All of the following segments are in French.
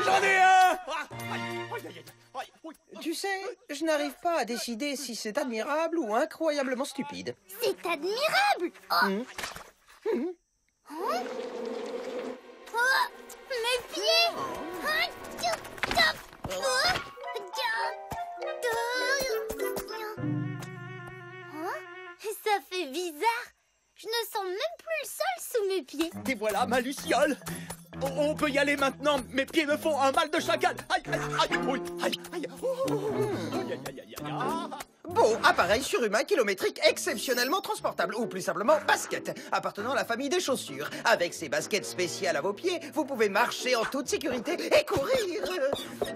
J'en ai un! Tu sais, je n'arrive pas à décider si c'est admirable ou incroyablement stupide. C'est admirable! Oh. Oh, mes pieds! Ça fait bizarre. Je ne sens même plus le sol sous mes pieds. Et voilà ma luciole. On peut y aller maintenant. Mes pieds me font un mal de chacal. Aïe, aïe, aïe, aïe, aïe, aïe. Aïe, aïe, aïe, aïe, aïe. Bon, appareil surhumain kilométrique exceptionnellement transportable, ou plus simplement basket, appartenant à la famille des chaussures. Avec ces baskets spéciales à vos pieds, vous pouvez marcher en toute sécurité et courir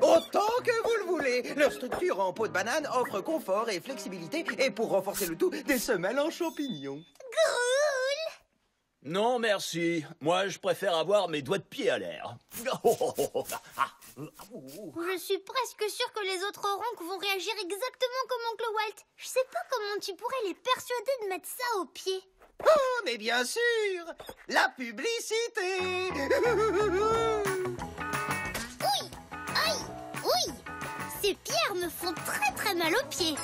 autant que vous le voulez. Leur structure en peau de banane offre confort et flexibilité, et pour renforcer le tout, des semelles en champignons. Groul! Non, merci. Moi, je préfère avoir mes doigts de pied à l'air. Je suis presque sûre que les autres ronques vont réagir exactement comme Oncle Walt. Je sais pas comment tu pourrais les persuader de mettre ça aux pieds. Oh, mais bien sûr, la publicité. Oui, aïe, oui. Ces pierres me font très très mal aux pieds.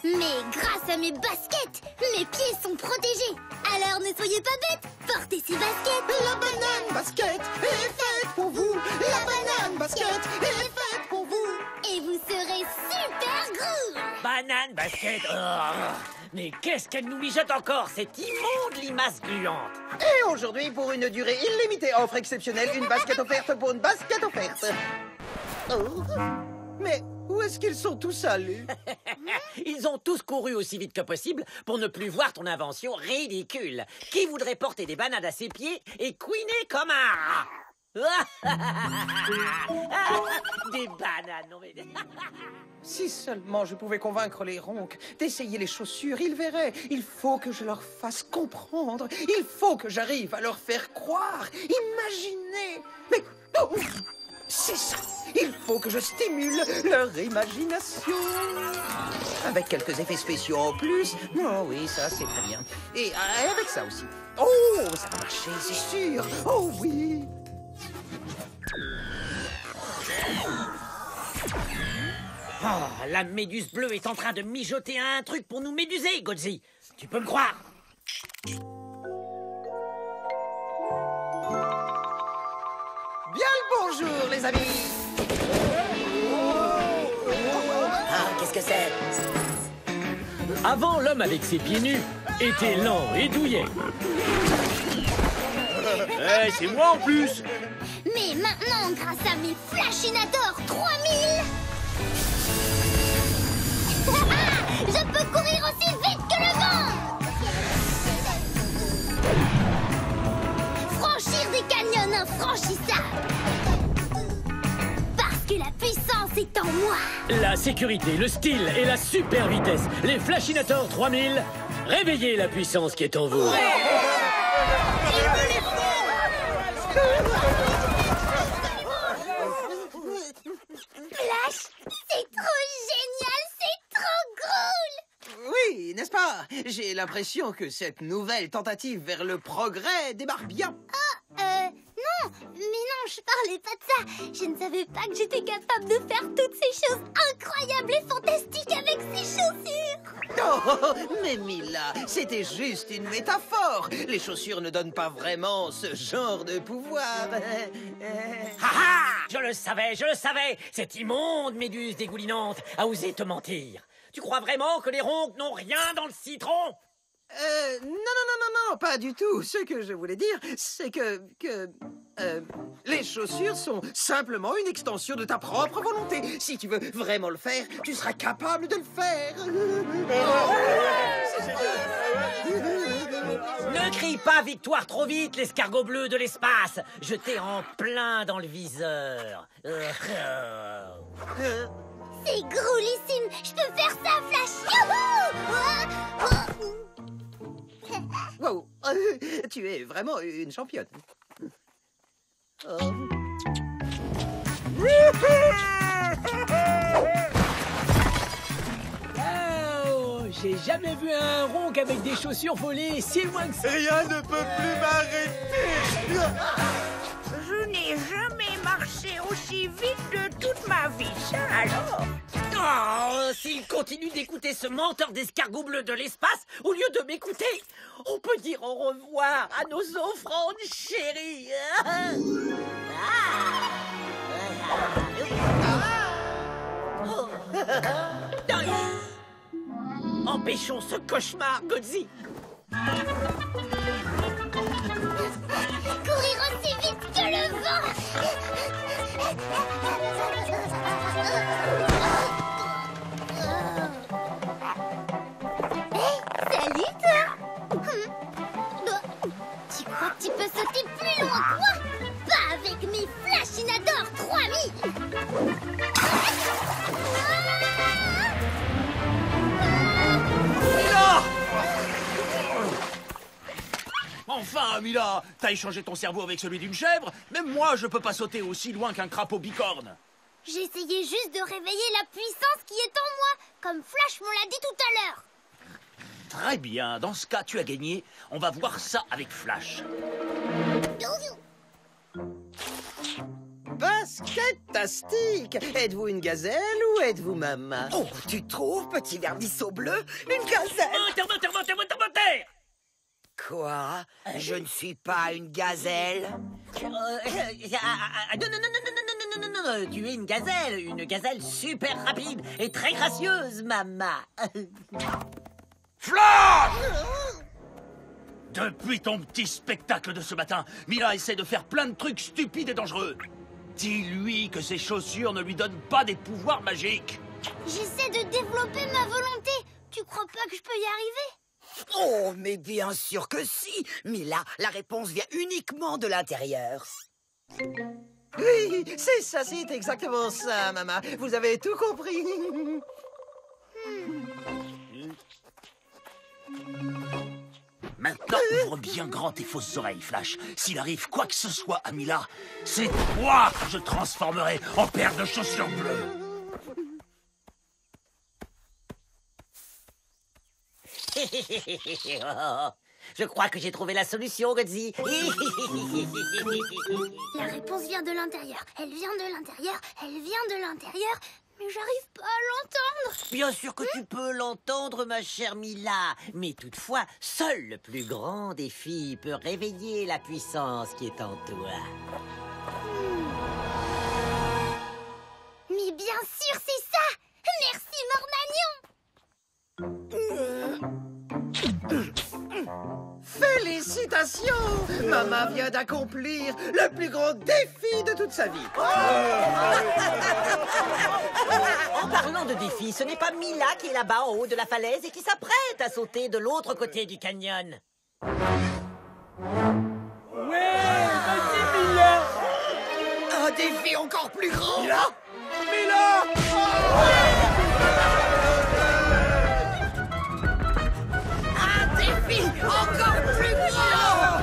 Mais grâce à mes baskets, mes pieds sont protégés. Alors ne soyez pas bêtes, portez ces baskets. La banane basket est faite pour vous. La banane basket est faite pour vous. Et vous serez super Groul. Banane basket. Oh, mais qu'est-ce qu'elle nous mijote encore, cette immonde limace gluante? Et aujourd'hui, pour une durée illimitée, offre exceptionnelle, une basket offerte pour une basket offerte. Oh. Mais où est-ce qu'ils sont tous allés? Ils ont tous couru aussi vite que possible pour ne plus voir ton invention ridicule. Qui voudrait porter des bananes à ses pieds et couiner comme un rat? Des bananes, non mais... Si seulement je pouvais convaincre les ronques d'essayer les chaussures, ils verraient. Il faut que je leur fasse comprendre. Il faut que j'arrive à leur faire croire. Imaginez. Mais... oh, c'est ça. Il faut que je stimule leur imagination. Avec quelques effets spéciaux en plus. Oh oui, ça c'est très bien. Et avec ça aussi. Oh, ça va marcher, c'est sûr. Oh oui. Oh, la méduse bleue est en train de mijoter un truc pour nous méduser, Godzilla. Tu peux me croire. Bien le bonjour, les amis. Ah, qu'est-ce que c'est? Avant, l'homme avec ses pieds nus était lent et douillet. C'est moi en plus. Mais maintenant, grâce à mes Flashinators 3000, je peux courir aussi vite que le vent. Franchir des canyons infranchissables. Parce que la puissance est en moi. La sécurité, le style et la super vitesse. Les Flashinators 3000, réveillez la puissance qui est en vous. Flash, c'est trop génial, c'est trop cool. Oui, n'est-ce pas? J'ai l'impression que cette nouvelle tentative vers le progrès démarre bien. Non, mais non, je parlais pas de ça. Je ne savais pas que j'étais capable de faire toutes ces choses incroyables et fantastiques avec ces chaussures. Oh, mais Mila, c'était juste une métaphore. Les chaussures ne donnent pas vraiment ce genre de pouvoir. Ah ah! Je le savais, je le savais. Cette immonde méduse dégoulinante a osé te mentir. Tu crois vraiment que les ronques n'ont rien dans le citron? Non, pas du tout. Ce que je voulais dire, c'est que les chaussures sont simplement une extension de ta propre volonté. Si tu veux vraiment le faire, tu seras capable de le faire. Ne crie pas victoire trop vite, l'escargot bleu de l'espace. Je t'ai en plein dans le viseur. C'est groulissime. Je peux faire ça, Flash. Youhou! Wow, tu es vraiment une championne. Oh. J'ai jamais vu un ronc avec des chaussures volées si loin que ça. Rien ne peut plus m'arrêter. Je n'ai jamais marché aussi vite de toute ma vie, ça alors. Oh, s'il continue d'écouter ce menteur d'escargot bleu de l'espace, au lieu de m'écouter, on peut dire au revoir à nos offrandes chéries. Empêchons ce cauchemar, Godzilla. Courir aussi vite que le vent. Salut toi. Tu crois que tu peux sauter plus loin que moi? Pas avec mes Flashinador 3000. Enfin, Mila, t'as échangé ton cerveau avec celui d'une chèvre? Même moi, je peux pas sauter aussi loin qu'un crapaud bicorne. J'essayais juste de réveiller la puissance qui est en moi, comme Flash me l'a dit tout à l'heure. Très bien, dans ce cas, tu as gagné. On va voir ça avec Flash. Basketastique! Êtes-vous une gazelle ou êtes-vous maman? Oh, tu trouves, petit vermisseau bleu? Une gazelle? Terre. Quoi? Je ne suis pas une gazelle? Non, tu es une gazelle super rapide et très gracieuse, maman. Flash! Depuis ton petit spectacle de ce matin, Mila essaie de faire plein de trucs stupides et dangereux. Dis-lui que ses chaussures ne lui donnent pas des pouvoirs magiques. J'essaie de développer ma volonté. Tu crois pas que je peux y arriver? Oh, mais bien sûr que si! Mila, la réponse vient uniquement de l'intérieur. Oui, c'est ça, c'est exactement ça, maman. Vous avez tout compris. Maintenant, ouvre bien grand tes fausses oreilles, Flash. S'il arrive quoi que ce soit à Mila, c'est toi que je transformerai en paire de chaussures bleues. Je crois que j'ai trouvé la solution, Godzilla. La réponse vient de l'intérieur. Elle vient de l'intérieur. Elle vient de l'intérieur. Mais j'arrive pas à l'entendre. Bien sûr que tu peux l'entendre, ma chère Mila. Mais toutefois, seul le plus grand défi peut réveiller la puissance qui est en toi. Mais bien sûr, c'est ça. Merci, Mormagnon. Félicitations! Maman vient d'accomplir le plus grand défi de toute sa vie. En parlant de défi, ce n'est pas Mila qui est là-bas en haut de la falaise et qui s'apprête à sauter de l'autre côté du canyon. Ouais, vas-y, Mila. Un défi encore plus grand! Mila! Mila! Un défi encore plus grand!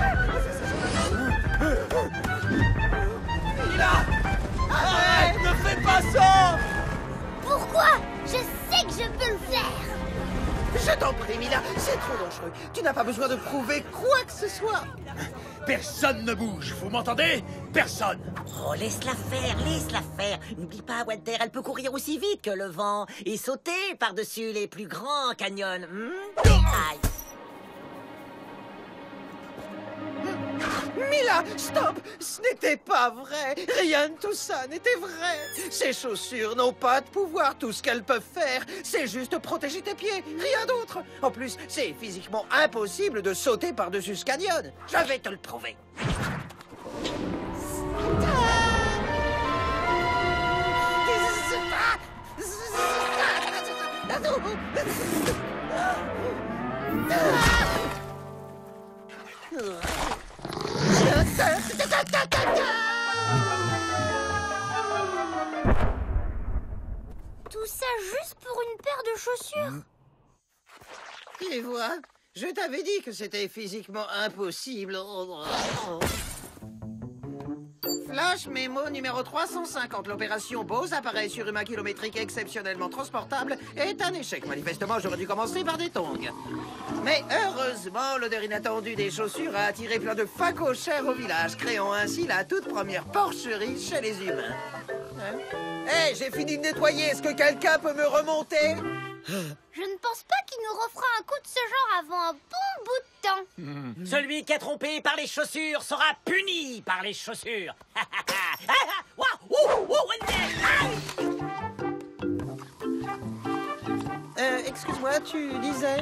Mila! Arrête! Ne fais pas ça! Pourquoi? Je sais que je peux le faire. Je t'en prie, Mila, c'est trop dangereux. Tu n'as pas besoin de prouver quoi que ce soit. Personne ne bouge, vous m'entendez? Personne! Oh, laisse-la faire, laisse-la faire. N'oublie pas, Walter, elle peut courir aussi vite que le vent et sauter par-dessus les plus grands canyons. Aïe. Mila, stop! Ce n'était pas vrai. Rien de tout ça n'était vrai. Ces chaussures n'ont pas de pouvoir. Tout ce qu'elles peuvent faire, c'est juste protéger tes pieds. Rien d'autre. En plus, c'est physiquement impossible de sauter par-dessus ce canyon. Je vais te le prouver. Tout ça juste pour une paire de chaussures? Tu vois, je t'avais dit que c'était physiquement impossible. Flash mémo numéro 350. L'opération Bose, appareil surhumain kilométrique exceptionnellement transportable, est un échec. Manifestement, j'aurais dû commencer par des tongs. Mais heureusement, l'odeur inattendue des chaussures a attiré plein de facochères au village, créant ainsi la toute première porcherie chez les humains. Hé, j'ai fini de nettoyer. Est-ce que quelqu'un peut me remonter? Je ne pense pas qu'il nous refera un coup de ce genre avant un bon bout de temps. Celui qui a trompé par les chaussures sera puni par les chaussures. Excuse-moi, tu disais...